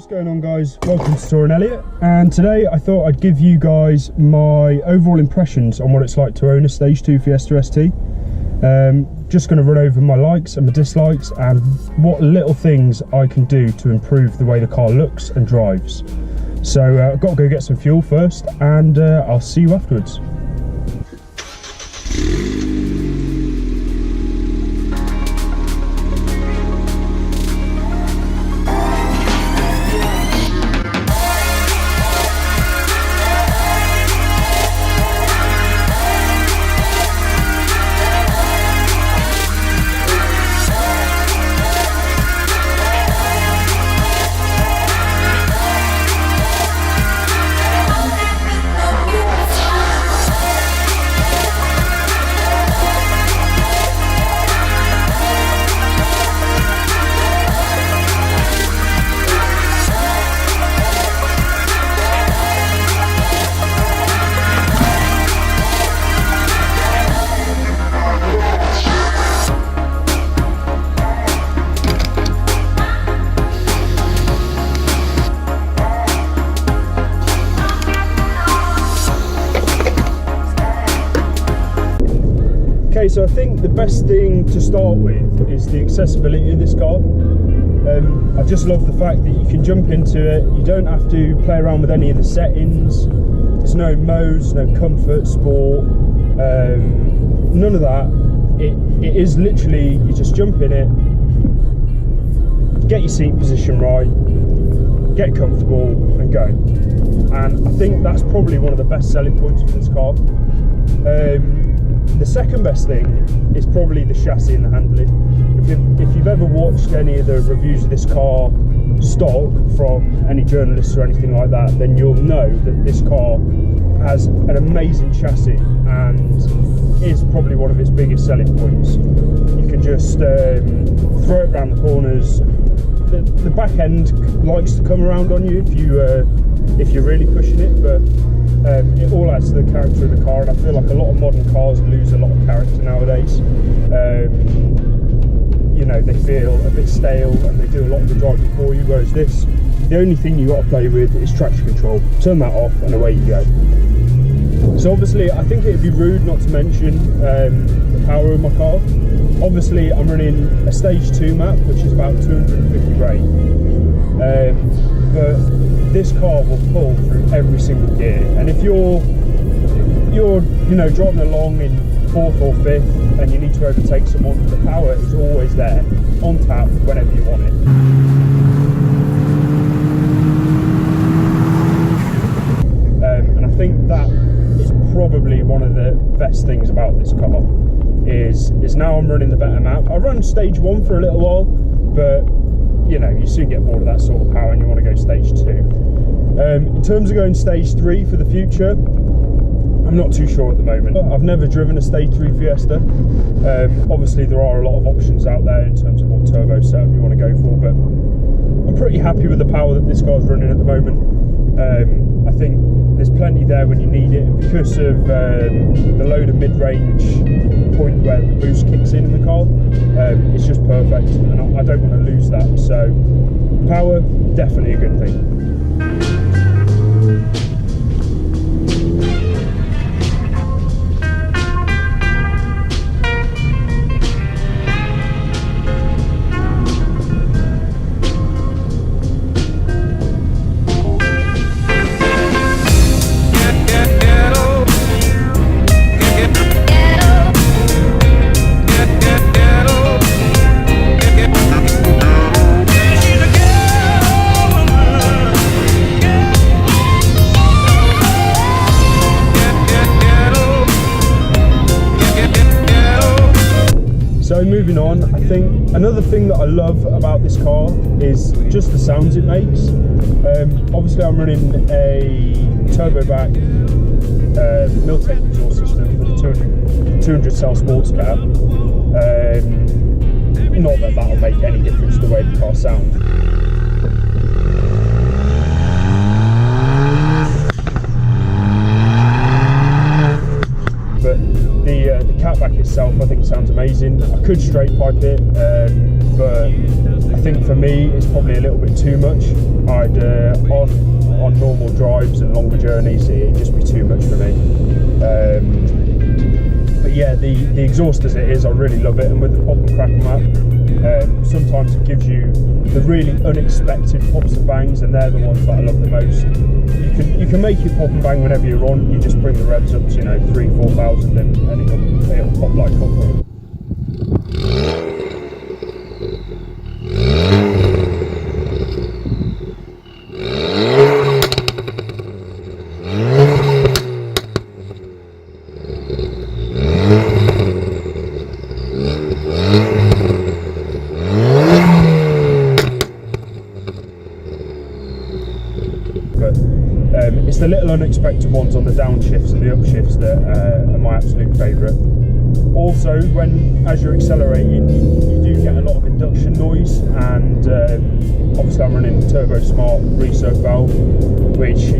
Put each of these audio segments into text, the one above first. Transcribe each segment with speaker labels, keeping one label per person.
Speaker 1: What's going on, guys? Welcome to Touring Elliot, and today I thought I'd give you guys my overall impressions on what it's like to own a Stage 2 Fiesta ST. Just going to run over my likes and my dislikes and what little things I can do to improve the way the car looks and drives. So I've got to go get some fuel first, and I'll see you afterwards. Okay, so I think the best thing to start with is the accessibility of this car. I just love the fact that you can jump into it, you don't have to play around with any of the settings, there's no modes, no comfort, sport, none of that. It is literally, you just jump in it, get your seat position right, get comfortable and go. And I think that's probably one of the best selling points of this car. The second best thing is probably the chassis and the handling. If you've ever watched any of the reviews of this car stock from any journalists or anything like that, then you'll know that this car has an amazing chassis and is probably one of its biggest selling points. You can just throw it around the corners. The back end likes to come around on you if you're really pushing it, but it all adds to the character of the car, and I feel like a lot of modern cars lose a lot of character nowadays. You know, they feel a bit stale and they do a lot of the driving for you, whereas this, the only thing you got to play with is traction control. Turn that off and away you go. So obviously I think it would be rude not to mention the power of my car. Obviously I'm running a Stage 2 map, which is about 250 brake, but this car will pull through every single gear, and if you're you know, driving along in 4th or 5th and you need to overtake someone, the power is always there on tap whenever you want it. And I think that is probably one of the best things about this car is now I'm running the better map. I run Stage 1 for a little while, but you know, you soon get bored of that sort of power and you want to go Stage 2. In terms of going Stage 3 for the future, I'm not too sure at the moment. I've never driven a Stage 3 Fiesta. Obviously there are a lot of options out there in terms of what turbo setup you want to go for, but I'm pretty happy with the power that this car's running at the moment. I think there's plenty there when you need it, and because of the load of mid-range point where the boost kicks in the car, it's just perfect, and I don't want to lose that. So power, definitely a good thing. So moving on, I think another thing that I love about this car is just the sounds it makes. Obviously I'm running a turbo back Miltech exhaust system with a 200 cell sports cab. Not that that'll make any difference to the way the car sounds. But the catback itself, I think sounds amazing. I could straight pipe it, but I think for me it's probably a little bit too much. I'd on normal drives and longer journeys, it'd just be too much for me. But yeah, the exhaust as it is, I really love it, and with the pop and crackle map, sometimes it gives you the really unexpected pops and bangs, and they're the ones that I love the most. You can make it pop and bang whenever you're on. You just bring the revs up to 3,000-4,000, and it'll pop like clockwork. It's the little unexpected ones on the downshifts and the upshifts that are my absolute favourite. Also, as you're accelerating, you do get a lot of induction noise, and obviously I'm running Turbo Smart recirc valve, which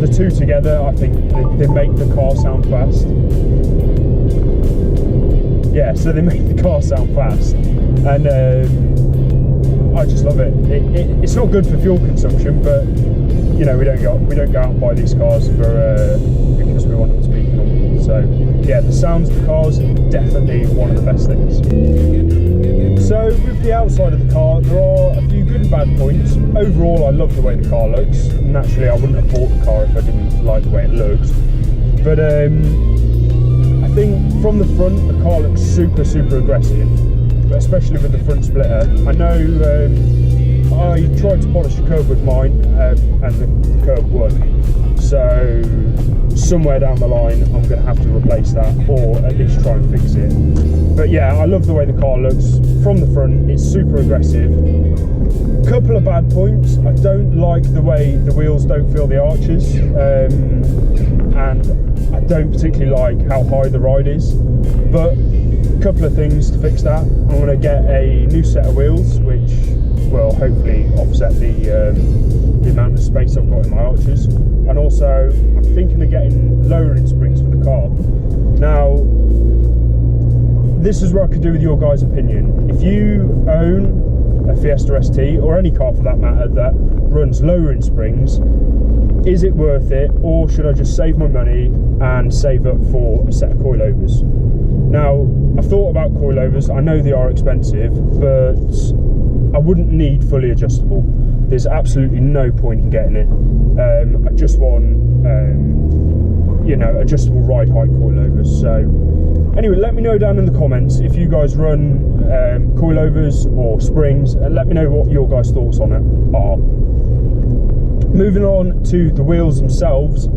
Speaker 1: the two together, I think they make the car sound fast. Yeah, so they make the car sound fast, and I just love it. It's not good for fuel consumption, but we don't go out and buy these cars because we want them to be economical. So yeah, the sounds of the cars are definitely one of the best things. So with the outside of the car, there are a few good and bad points. Overall, I love the way the car looks. Naturally, I wouldn't have bought the car if I didn't like the way it looks. But I think from the front, the car looks super aggressive, but especially with the front splitter. I know I tried to polish the curb with mine, and the curb won. So somewhere down the line, I'm going to have to replace that, or at least try and fix it. But yeah, I love the way the car looks from the front. It's super aggressive. Couple of bad points. I don't like the way the wheels don't feel the arches, and I don't particularly like how high the ride is. But a couple of things to fix that. I'm going to get a new set of wheels, which will hopefully offset the amount of space I've got in my arches, and also I'm thinking of getting lowering springs for the car. Now, this is where I could do with your guys' opinion. If you own a Fiesta ST, or any car for that matter, that runs lowering springs, is it worth it, or should I just save my money and save up for a set of coilovers? Now, I've thought about coilovers. I know they are expensive, but I wouldn't need fully adjustable. There's absolutely no point in getting it. I just want, adjustable ride height coilovers. So anyway, let me know down in the comments if you guys run coilovers or springs, and let me know what your guys' thoughts on it are. Moving on to the wheels themselves,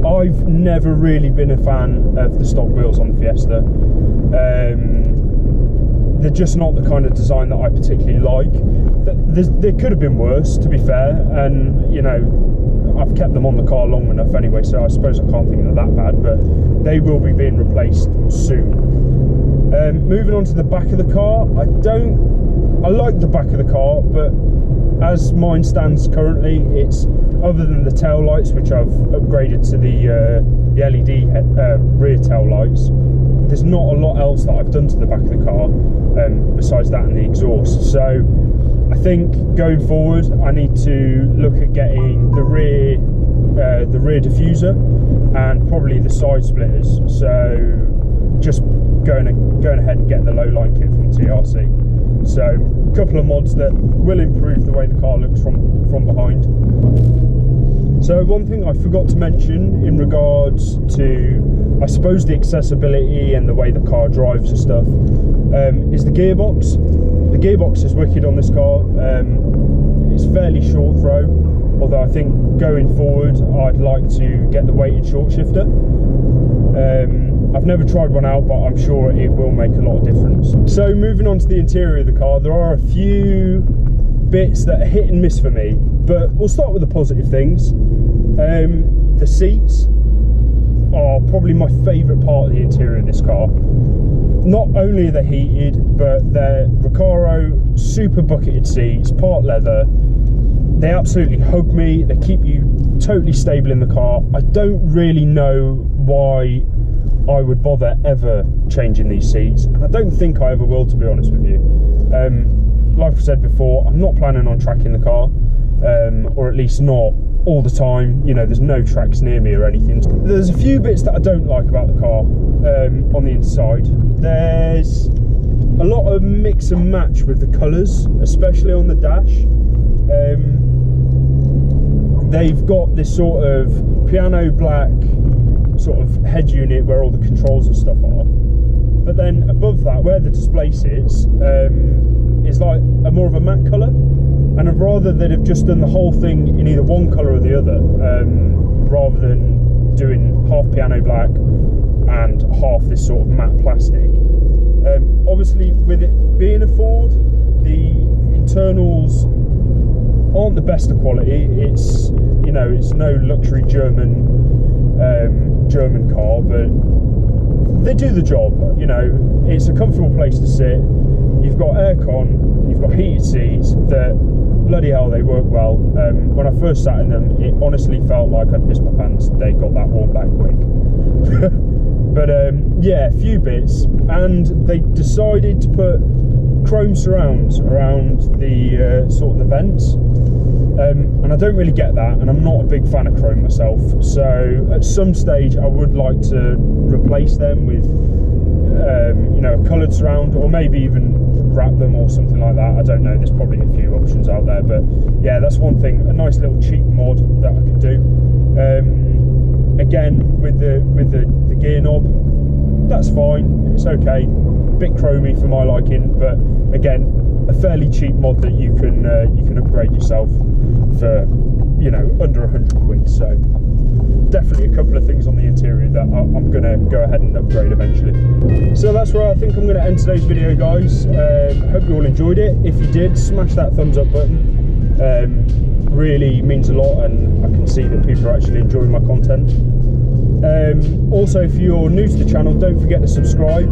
Speaker 1: I've never really been a fan of the stock wheels on the Fiesta. They're just not the kind of design that I particularly like. They could have been worse, to be fair, and I've kept them on the car long enough anyway, so I suppose I can't think they're that bad, but they will be being replaced soon. Moving on to the back of the car, I like the back of the car, but as mine stands currently, it's, other than the tail lights, which I've upgraded to the LED rear tail lights, there's not a lot else that I've done to the back of the car besides that and the exhaust. So I think going forward, I need to look at getting the rear diffuser and probably the side splitters. So just going ahead and getting the low line kit from TRC. So a couple of mods that will improve the way the car looks from behind. So one thing I forgot to mention in regards to, I suppose, the accessibility and the way the car drives and stuff, is the gearbox. The gearbox is wicked on this car. It's fairly short throw, although I think going forward I'd like to get the weighted short shifter. I've never tried one out, but I'm sure it will make a lot of difference. So moving on to the interior of the car, there are a few bits that are hit and miss for me, but we'll start with the positive things. The seats are probably my favourite part of the interior of this car. Not only are they heated, but they're Recaro super bucketed seats, part leather. They absolutely hug me. They keep you totally stable in the car. I don't really know why I would bother ever changing these seats, and I don't think I ever will, to be honest with you. Like I said before, I'm not planning on tracking the car, or at least not all the time. You know, there's no tracks near me or anything. There's a few bits that I don't like about the car on the inside. There's a lot of mix and match with the colours, especially on the dash. They've got this sort of piano black sort of head unit where all the controls and stuff are, but then above that, where the display sits, is like a more of a matte colour, and I'd rather they'd have just done the whole thing in either one colour or the other, rather than doing half piano black and half this sort of matte plastic. Obviously, with it being a Ford, the internals aren't the best of quality. It's, you know, it's no luxury German car, but they do the job. You know, it's a comfortable place to sit. You've got aircon, you've got heated seats that, bloody hell, they work well. When I first sat in them, it honestly felt like I'd pissed my pants. They got that warm back quick. But yeah, a few bits, and they decided to put chrome surrounds around the sort of the vents, and I don't really get that, and I'm not a big fan of chrome myself, so at some stage I would like to replace them with you know, a coloured surround, or maybe even wrap them or something like that. I don't know, there's probably a few options out there, but yeah, that's one thing, a nice little cheap mod that I could do. Again, with the gear knob, that's fine, it's okay, a bit chromy for my liking, but again, a fairly cheap mod that you can upgrade yourself for, you know, under 100 quid. So definitely a couple of things on the interior that I'm going to go ahead and upgrade eventually. So that's where I think I'm going to end today's video, guys. Hope you all enjoyed it. If you did, smash that thumbs up button. Really means a lot, and I can see that people are actually enjoying my content. Also, if you're new to the channel, don't forget to subscribe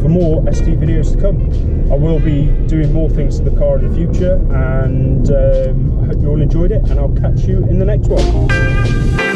Speaker 1: for more ST videos to come. I will be doing more things to the car in the future, and I hope you all enjoyed it, and I'll catch you in the next one.